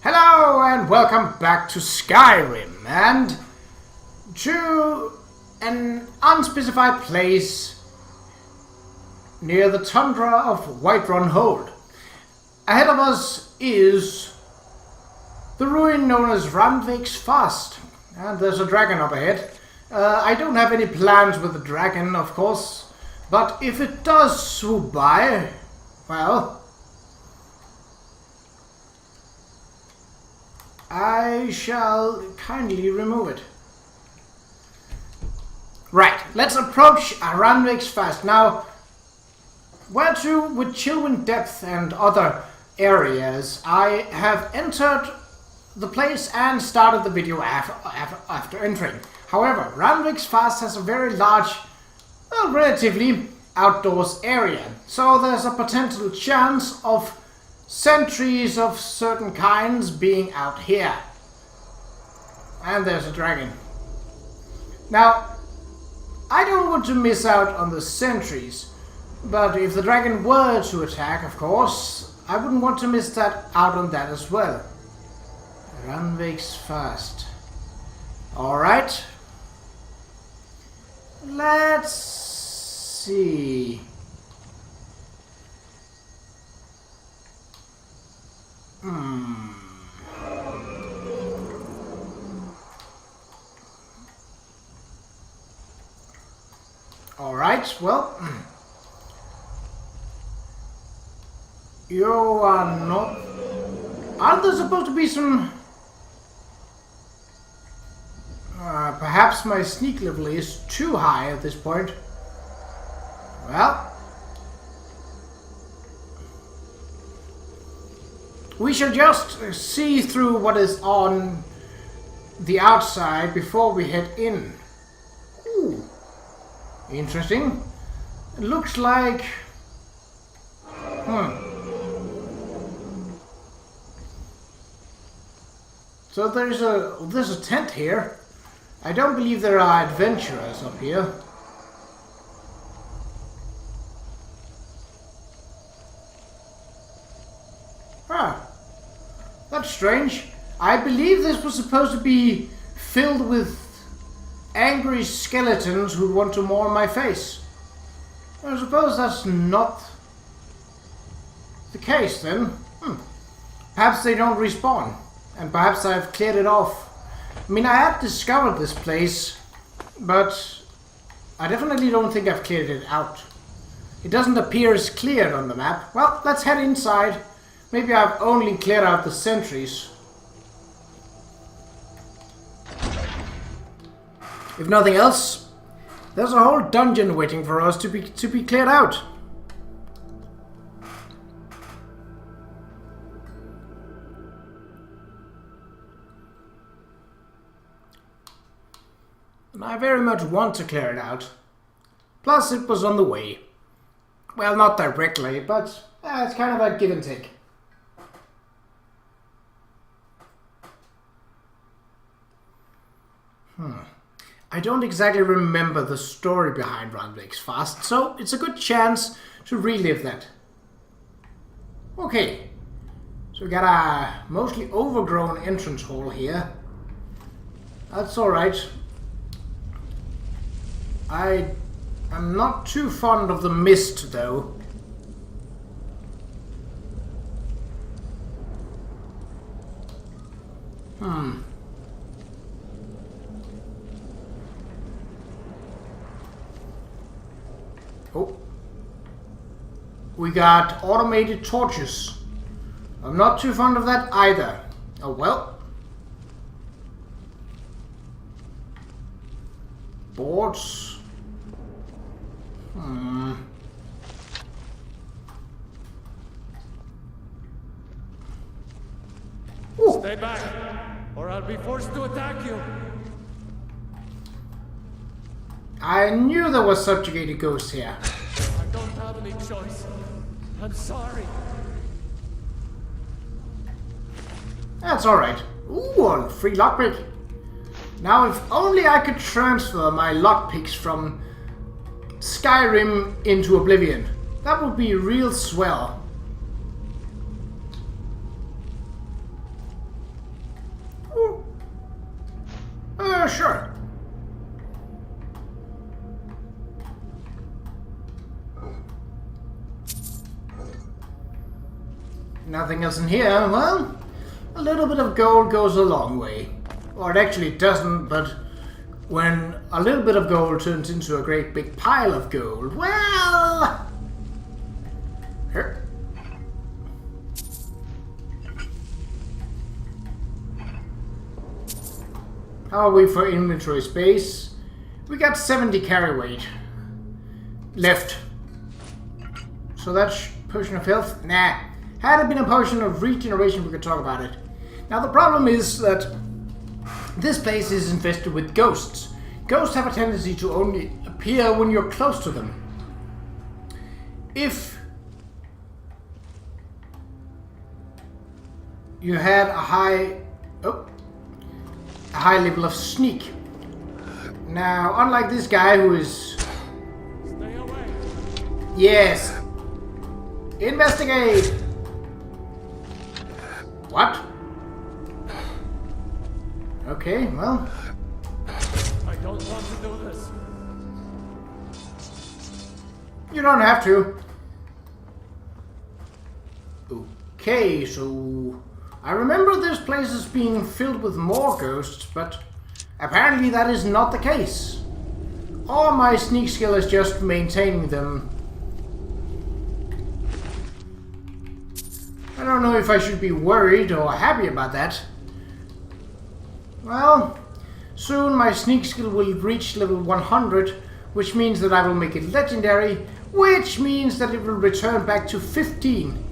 Hello and welcome back to Skyrim and to an unspecified place near the tundra of Whiterun Hold. Ahead of us is the ruin known as Rannveig's Fast, and there's a dragon up ahead. I don't have any plans with the dragon, of course, but if it does swoop by, well, I shall kindly remove it. Right, let's approach Rannveig's Fast. Now, where to with Chillwind Depth and other areas, I have entered the place and started the video after entering. However, Rannveig's Fast has a very large, well, relatively outdoors area, so there's a potential chance of sentries of certain kinds being out here. And there's a dragon. Now, I don't want to miss out on the sentries, but if the dragon were to attack, of course, I wouldn't want to miss out on that as well. Rannveig's Fast. Alright. Let's see. Alright, well, you are not... Aren't there supposed to be some... perhaps my sneak level is too high at this point. Well, we shall just see through what is on the outside before we head in. Ooh, interesting. It looks like... So there's a tent here. I don't believe there are adventurers up here. That's strange. I believe this was supposed to be filled with angry skeletons who want to maul my face. I suppose that's not the case then. Perhaps they don't respawn, and perhaps I've cleared it off. I mean, I have discovered this place, but I definitely don't think I've cleared it out. It doesn't appear as cleared on the map. Well, let's head inside. Maybe I've only cleared out the sentries. If nothing else, there's a whole dungeon waiting for us to be cleared out. And I very much want to clear it out. Plus, it was on the way. Well, not directly, but it's kind of a give and take. I don't exactly remember the story behind Rannveig's Fast, so it's a good chance to relive that. Okay, so we got a mostly overgrown entrance hall here. That's alright. I am not too fond of the mist, though. Oh. We got automated torches. I'm not too fond of that either. Oh well. Boards. Ooh. Stay back, or I'll be forced to attack you. I knew there was subjugated ghosts here. I don't have any choice. I'm sorry. That's alright. Ooh, a free lockpick. Now, if only I could transfer my lockpicks from Skyrim into Oblivion. That would be real swell. sure. Nothing else in here. Well, a little bit of gold goes a long way. Or it actually doesn't, but when a little bit of gold turns into a great big pile of gold, well... Here. How are we for inventory space? We got 70 carry weight left. So that's potion of health? Nah. Had it been a potion of regeneration, we could talk about it. Now the problem is that this place is infested with ghosts. Ghosts have a tendency to only appear when you're close to them. If you had a high level of sneak. Now, unlike this guy who is... Stay away. Yes. Investigate. What? Okay, well. I don't want to do this. You don't have to. Okay, so I remember this place as being filled with more ghosts, but apparently that is not the case. All my sneak skill is just maintaining them. I don't know if I should be worried or happy about that. Well, soon my sneak skill will reach level 100, which means that I will make it legendary, which means that it will return back to 15.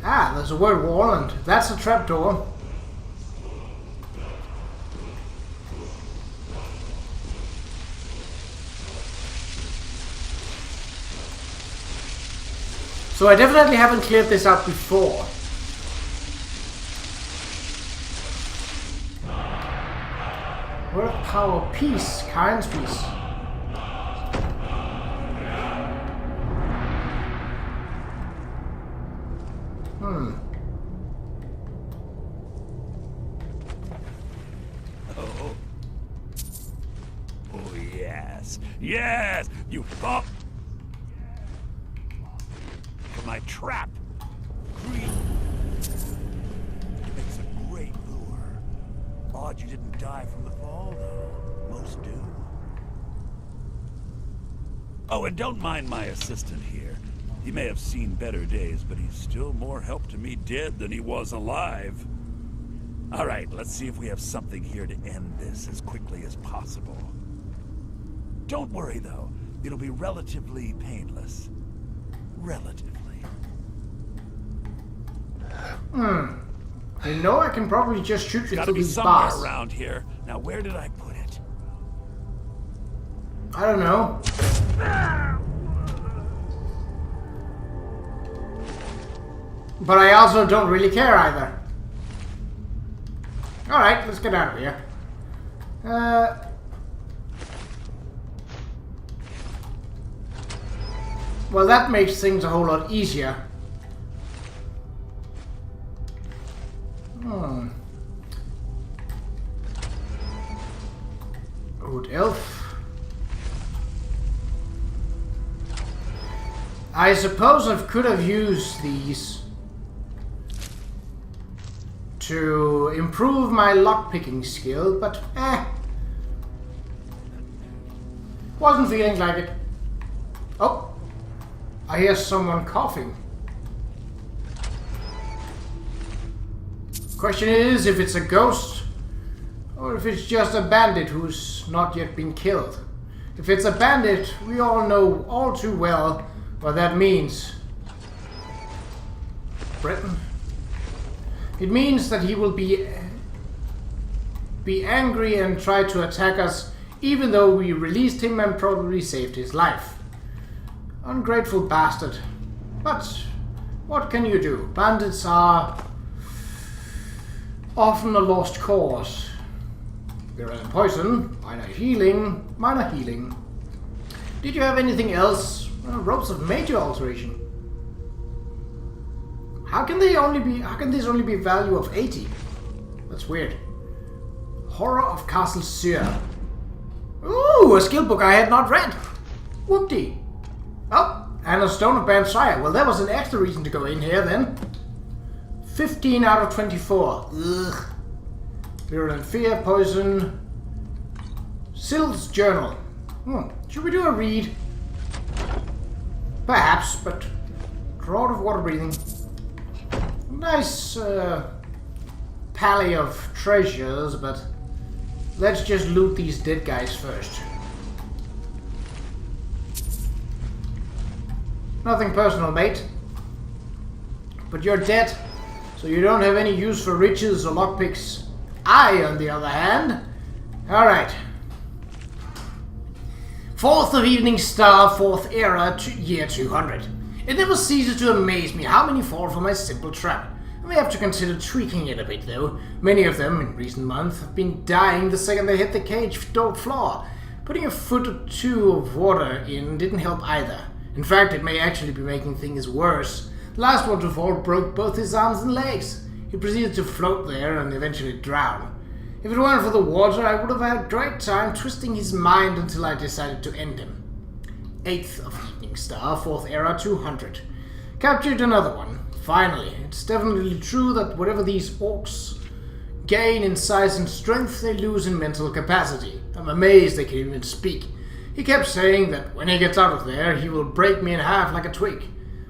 Ah, there's a word wall, and that's a trapdoor. So I definitely haven't cleared this out before. Word of power, peace, kind's peace. Oh, yes. Yes! You thought... For my trap. Green. It's a great lure. Odd you didn't die from the fall, though. Most do. Oh, and don't mind my assistant here. He may have seen better days, but he's still more help to me dead than he was alive. All right, let's see if we have something here to end this as quickly as possible. Don't worry, though. It'll be relatively painless. Relatively. You know, I can probably just shoot you Gotta through be these somewhere bars. around here. Now, where did I put it? I don't know. But I also don't really care either. Alright, let's get out of here. Well, that makes things a whole lot easier. Old elf. I suppose I could have used these to improve my lockpicking skill, but wasn't feeling like it. Oh, I hear someone coughing. Question is if it's a ghost or if it's just a bandit who's not yet been killed. If it's a bandit, we all know all too well what that means. Britain. It means that he will be angry and try to attack us, even though we released him and probably saved his life. Ungrateful bastard. But what can you do? Bandits are often a lost cause. Virulent poison, minor healing, minor healing. Did you have anything else? Ropes of major alteration. How can this only be value of 80? That's weird. Horror of Castle Seer. Ooh, a skill book I had not read. Whoopty. Oh, and a Stone of Bansire. Well, that was an extra reason to go in here then. 15 out of 24. Ugh. Virulent Fear, Poison. Syl's Journal. Should we do a read? Perhaps, but Draught of Water Breathing. Nice pally of treasures, but let's just loot these dead guys first. Nothing personal, mate. But you're dead, so you don't have any use for riches or lockpicks. I, on the other hand... Alright. 4th of Evening Star, 4th Era, year 200. It never ceases to amaze me how many fall for my simple trap. I may have to consider tweaking it a bit, though. Many of them, in recent months, have been dying the second they hit the cage door floor. Putting a foot or two of water in didn't help either. In fact, it may actually be making things worse. The last one to fall broke both his arms and legs. He proceeded to float there and eventually drown. If it weren't for the water, I would have had a great time twisting his mind until I decided to end him. 8th of Evening Star, 4th Era, 200. Captured another one. Finally, it's definitely true that whatever these orcs gain in size and strength, they lose in mental capacity. I'm amazed they can even speak. He kept saying that when he gets out of there, he will break me in half like a twig.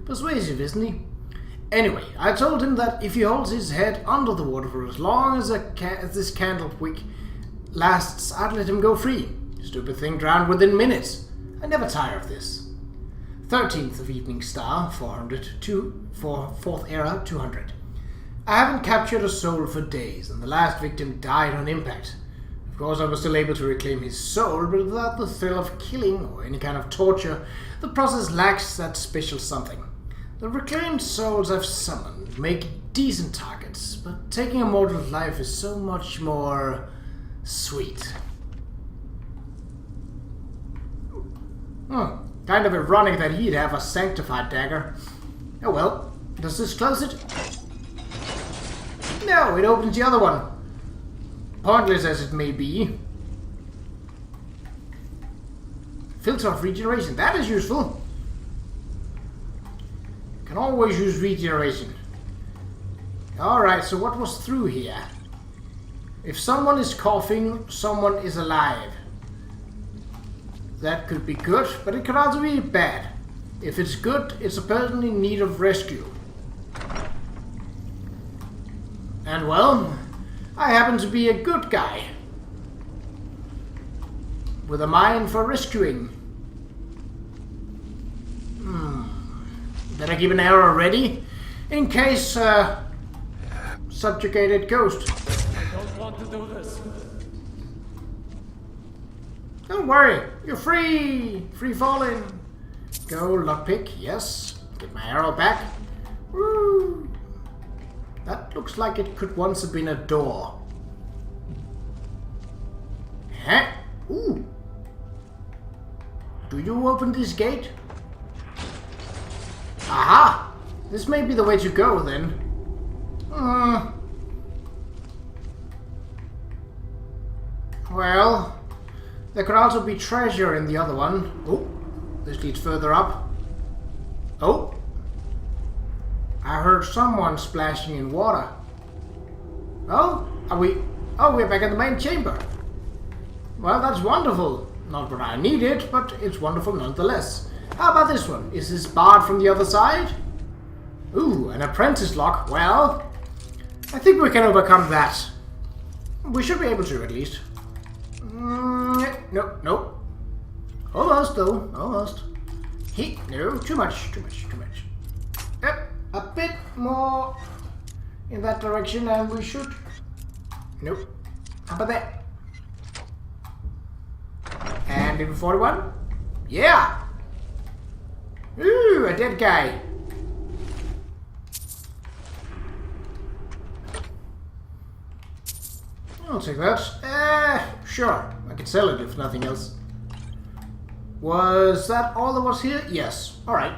Persuasive, isn't he? Anyway, I told him that if he holds his head under the water for as long as this candle wick lasts, I'd let him go free. Stupid thing drowned within minutes. I never tire of this. 13th of Evening Star, 4th Era, 200. I haven't captured a soul for days, and the last victim died on impact. Of course, I was still able to reclaim his soul, but without the thrill of killing or any kind of torture, the process lacks that special something. The reclaimed souls I've summoned make decent targets, but taking a mortal's life is so much more sweet. Kind of ironic that he'd have a sanctified dagger. Oh well, does this close it? No, it opens the other one. Pointless as it may be. Filter of regeneration, that is useful. Can always use regeneration. Alright, so what was through here? If someone is coughing, someone is alive. That could be good, but it could also be bad. If it's good, it's a person in need of rescue. And well, I happen to be a good guy. With a mind for rescuing. Better keep an arrow ready, in case, subjugated ghost. I don't want to do this. Don't worry, you're free! Free falling. Go, lockpick, yes. Get my arrow back. Woo! That looks like it could once have been a door. Huh? Ooh. Do you open this gate? Aha! This may be the way to go, then. Well, there could also be treasure in the other one. Oh, this leads further up. Oh! I heard someone splashing in water. Oh, we're back in the main chamber. Well, that's wonderful. Not what I needed, but it's wonderful nonetheless. How about this one? Is this barred from the other side? Ooh, an apprentice lock. Well, I think we can overcome that. We should be able to, at least. Nope. Almost, though. Almost. No, too much. Yep, a bit more in that direction, and we should... Nope. How about that? And in 41? Yeah! Ooh, a dead guy. I'll take that. Sure. I could sell it if nothing else. Was that all that was here? Yes. Alright.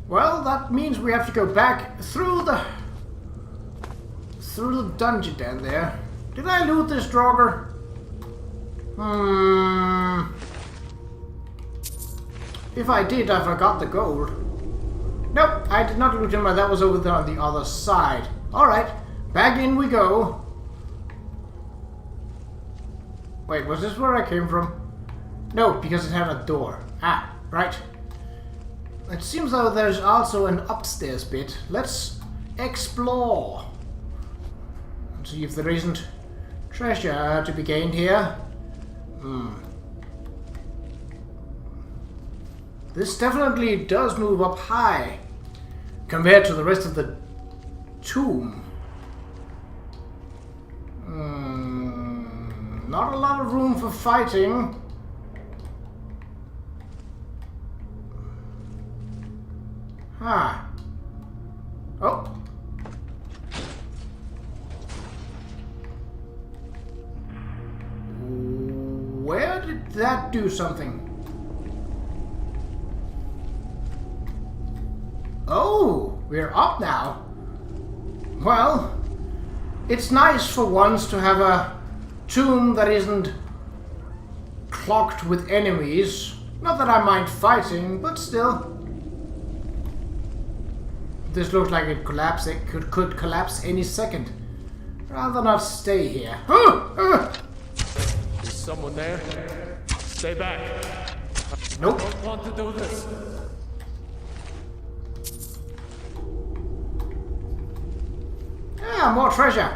Well, that means we have to go back through the dungeon down there. Did I loot this Draugr? If I did, I forgot the gold. Nope, I did not loot him, but that was over there on the other side. Alright, back in we go. Wait, was this where I came from? No, because it had a door. Ah, right. It seems though there's also an upstairs bit. Let's explore. And see if there isn't treasure to be gained here. This definitely does move up high compared to the rest of the tomb. Not a lot of room for fighting. Huh. Oh. Where did that do something? Oh, we're up now. Well, it's nice for once to have a tomb that isn't clogged with enemies. Not that I mind fighting, but still. This looks like it collapsed. It could collapse any second. Rather not stay here. Is someone there? Stay back. Nope. I don't want to do this. Yeah, more treasure.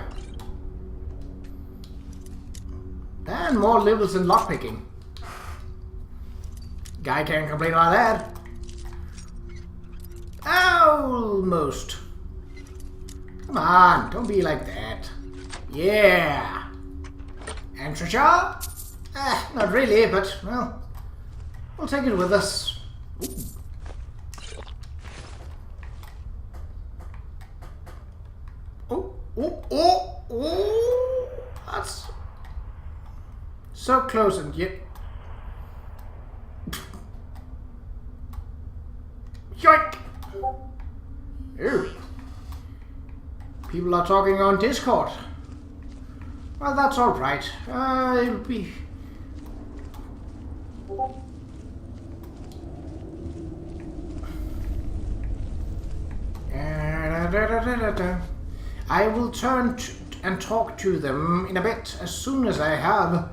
And more levels in lockpicking. Guy can't complain about that. Almost. Come on, don't be like that. Yeah. And treasure? Not really, but, well, we'll take it with us. Ooh. Oh, that's so close and yet. Yoink! Ew. People are talking on Discord. Well, that's alright. It'll be. I will turn and talk to them in a bit as soon as I have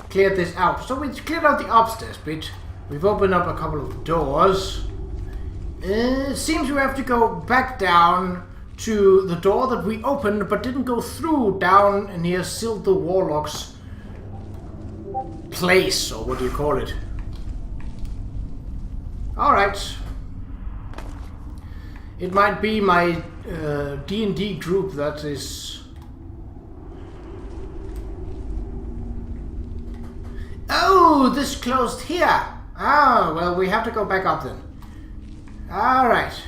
cleared this out. So we've cleared out the upstairs bit. We've opened up a couple of doors. It seems we have to go back down to the door that we opened but didn't go through down near Silt the Warlock's place, or what do you call it? Alright. It might be my D&D group that is... Oh, this closed here! Ah, well, we have to go back up then. Alright.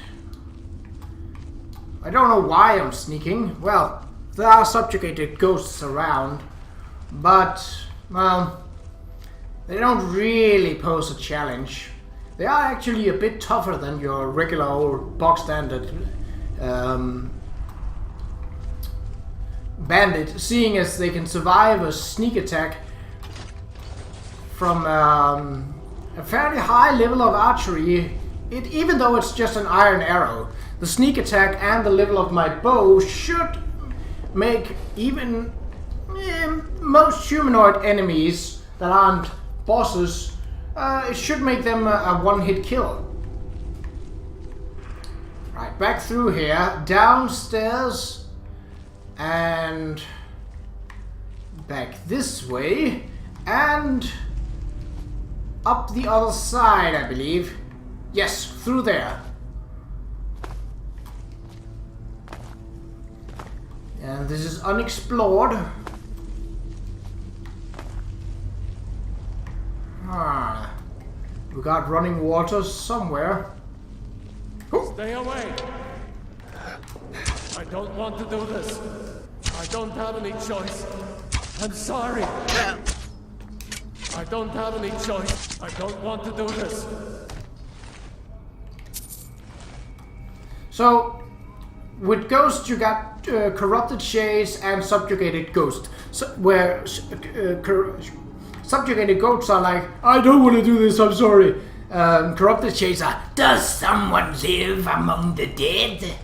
I don't know why I'm sneaking. Well, there are subjugated ghosts around, but, well, they don't really pose a challenge. They are actually a bit tougher than your regular old box standard bandit, seeing as they can survive a sneak attack from a fairly high level of archery. Even though it's just an iron arrow, the sneak attack and the level of my bow should make even most humanoid enemies that aren't bosses, it should make them a one-hit kill. Right, back through here, downstairs, and back this way, and up the other side, I believe. Yes, through there. And this is unexplored. We got running water somewhere. Stay away. I don't want to do this. I don't have any choice. I'm sorry. I don't have any choice. I don't want to do this. So, with ghosts you got corrupted shays and subjugated ghosts. So, where subjugated ghosts are like, I don't want to do this, I'm sorry. Corrupted shays are, does someone live among the dead?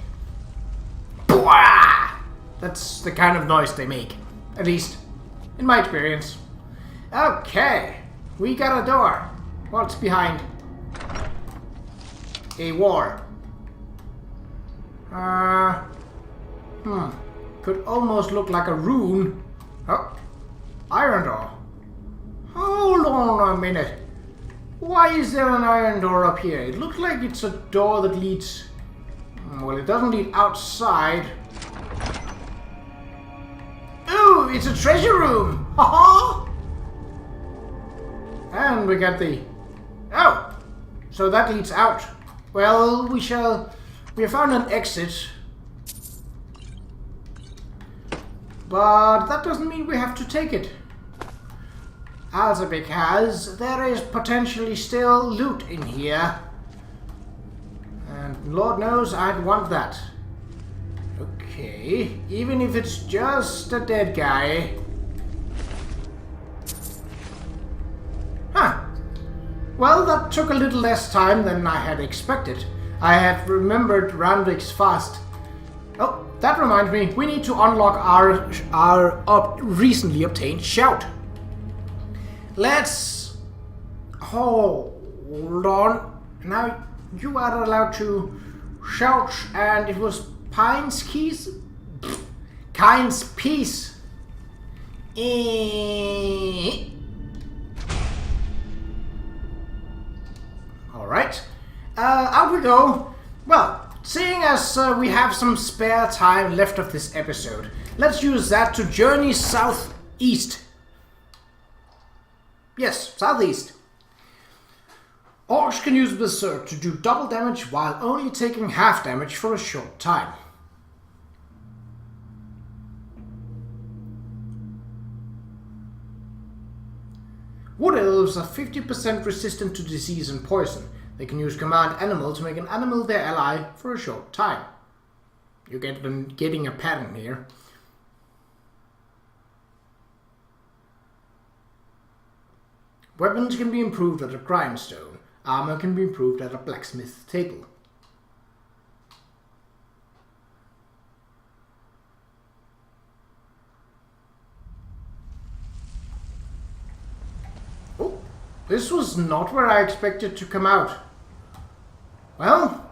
Bwah! That's the kind of noise they make. At least, in my experience. Okay, we got a door. What's behind? A wall. Could almost look like a rune. Oh, iron door. Hold on a minute. Why is there an iron door up here? It looks like it's a door that leads... Well, it doesn't lead outside. Ooh, it's a treasure room! Haha! And we got the... Oh! So that leads out. Well, we have found an exit. But that doesn't mean we have to take it. Also because there is potentially still loot in here. And Lord knows I'd want that. Okay, even if it's just a dead guy. Huh. Well, that took a little less time than I had expected. I had remembered Rannveig's fast. Oh, that reminds me, we need to unlock our recently obtained shout. Let's... Hold on. Now, you are allowed to shout, and it was Pine's Keys? Kind's Peace. Alright. Out we go. Well, seeing as we have some spare time left of this episode, let's use that to journey southeast. Yes, southeast. Orcs can use Berserk to do double damage while only taking half damage for a short time. Wood Elves are 50% resistant to disease and poison. They can use Command Animal to make an animal their ally for a short time. You get them getting a pattern here. Weapons can be improved at a grindstone. Armor can be improved at a blacksmith table. Oh, this was not where I expected to come out. Well,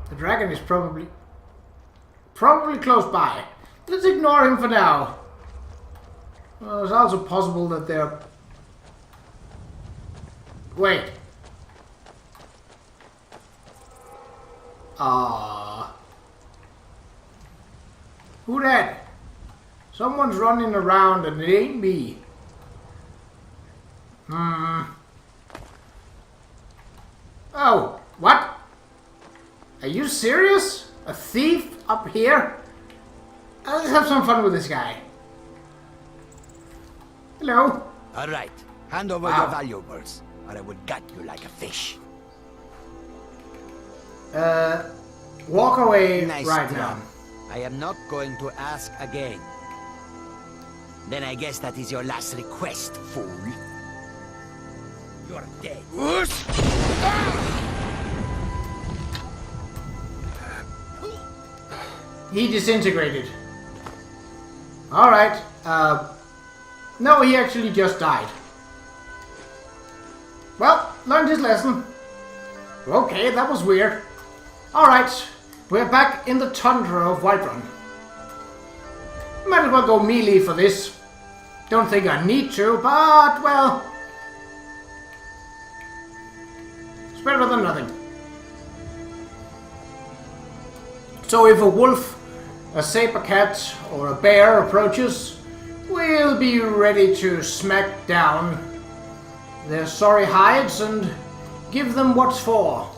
the dragon is probably close by. Let's ignore him for now. Well, it's also possible that they're... Wait. Who that? Someone's running around and it ain't me. Oh, what? Are you serious? A thief up here? Let's have some fun with this guy. Hello. All right, hand over your valuables, or I would gut you like a fish. Walk away Nice right job. now. I am not going to ask again. Then I guess that is your last request, fool. You're dead. He disintegrated. Alright. No, he actually just died. Well, learned his lesson. Okay, that was weird. Alright, we're back in the tundra of Whiterun. Might as well go melee for this. Don't think I need to, but, well... it's better than nothing. So if a wolf, a saber cat, or a bear approaches, we'll be ready to smack down their sorry hides and give them what's for.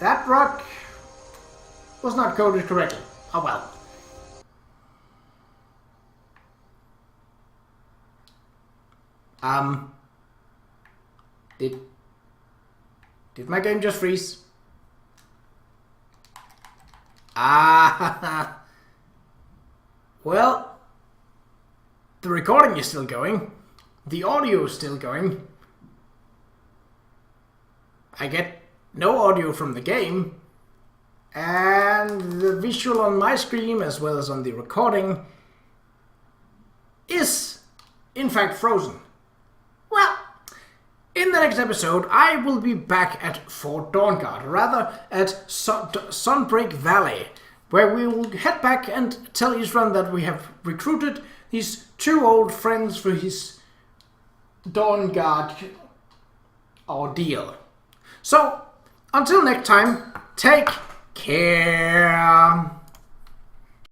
That rock was not coded correctly. Oh well. Did Did my game just freeze? Ah, well, the recording is still going. The audio is still going. I get no audio from the game. And the visual on my screen, as well as on the recording, is in fact frozen. Well, in the next episode, I will be back at Fort Dawnguard, rather at Sunbreak Valley, where we will head back and tell Whiterun that we have recruited these 2 old friends for his Dawnguard ordeal. So, until next time, take care.